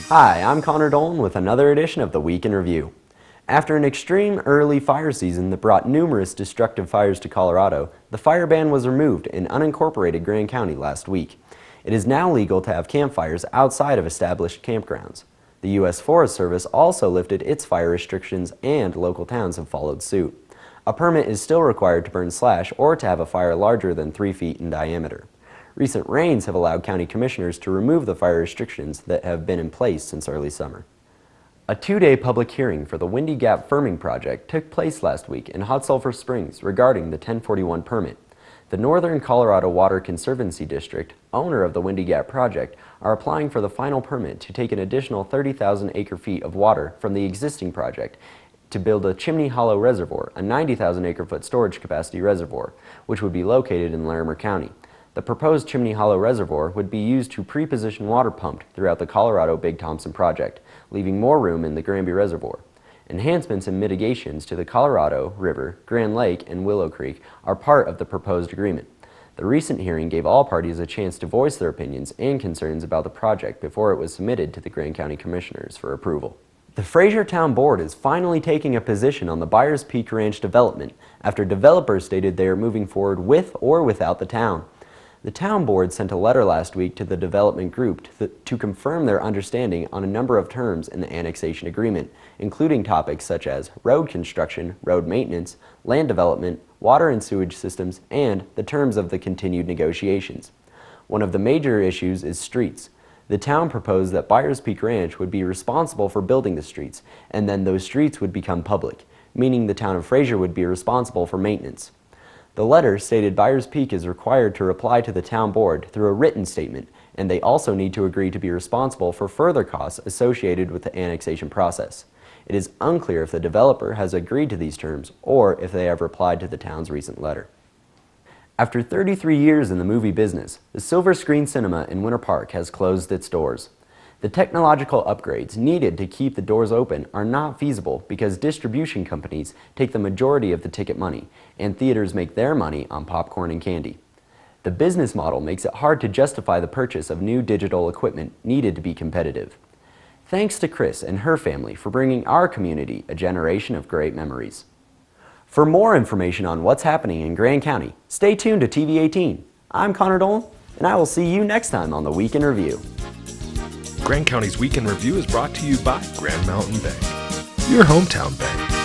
Hi, I'm Dolan with another edition of the Week in Review. After an extreme early fire season that brought numerous destructive fires to Colorado, the fire ban was removed in unincorporated Grand County last week. It is now legal to have campfires outside of established campgrounds. The U.S. Forest Service also lifted its fire restrictions and local towns have followed suit. A permit is still required to burn slash or to have a fire larger than 3 feet in diameter. Recent rains have allowed county commissioners to remove the fire restrictions that have been in place since early summer. A two-day public hearing for the Windy Gap Firming Project took place last week in Hot Sulphur Springs regarding the 1041 permit. The Northern Colorado Water Conservancy District, owner of the Windy Gap project, are applying for the final permit to take an additional 30,000 acre-feet of water from the existing project to build a Chimney Hollow Reservoir, a 90,000 acre-foot storage capacity reservoir, which would be located in Larimer County. The proposed Chimney Hollow Reservoir would be used to pre-position water pumped throughout the Colorado Big Thompson project, leaving more room in the Granby Reservoir. Enhancements and mitigations to the Colorado River, Grand Lake, and Willow Creek are part of the proposed agreement. The recent hearing gave all parties a chance to voice their opinions and concerns about the project before it was submitted to the Grand County Commissioners for approval. The Fraser Town Board is finally taking a position on the Byers Peak Ranch development after developers stated they are moving forward with or without the town. The town board sent a letter last week to the development group to confirm their understanding on a number of terms in the annexation agreement, including topics such as road construction, road maintenance, land development, water and sewage systems, and the terms of the continued negotiations. One of the major issues is streets. The town proposed that Byers Peak Ranch would be responsible for building the streets, and then those streets would become public, meaning the town of Fraser would be responsible for maintenance. The letter stated Byers Peak is required to reply to the town board through a written statement, and they also need to agree to be responsible for further costs associated with the annexation process. It is unclear if the developer has agreed to these terms or if they have replied to the town's recent letter. After 33 years in the movie business, the Silver Screen Cinema in Winter Park has closed its doors. The technological upgrades needed to keep the doors open are not feasible because distribution companies take the majority of the ticket money, and theaters make their money on popcorn and candy. The business model makes it hard to justify the purchase of new digital equipment needed to be competitive. Thanks to Chris and her family for bringing our community a generation of great memories. For more information on what's happening in Grand County, stay tuned to TV 18. I'm Dolan, and I will see you next time on the Week in Review. Grand County's Week in Review is brought to you by Grand Mountain Bank, your hometown bank.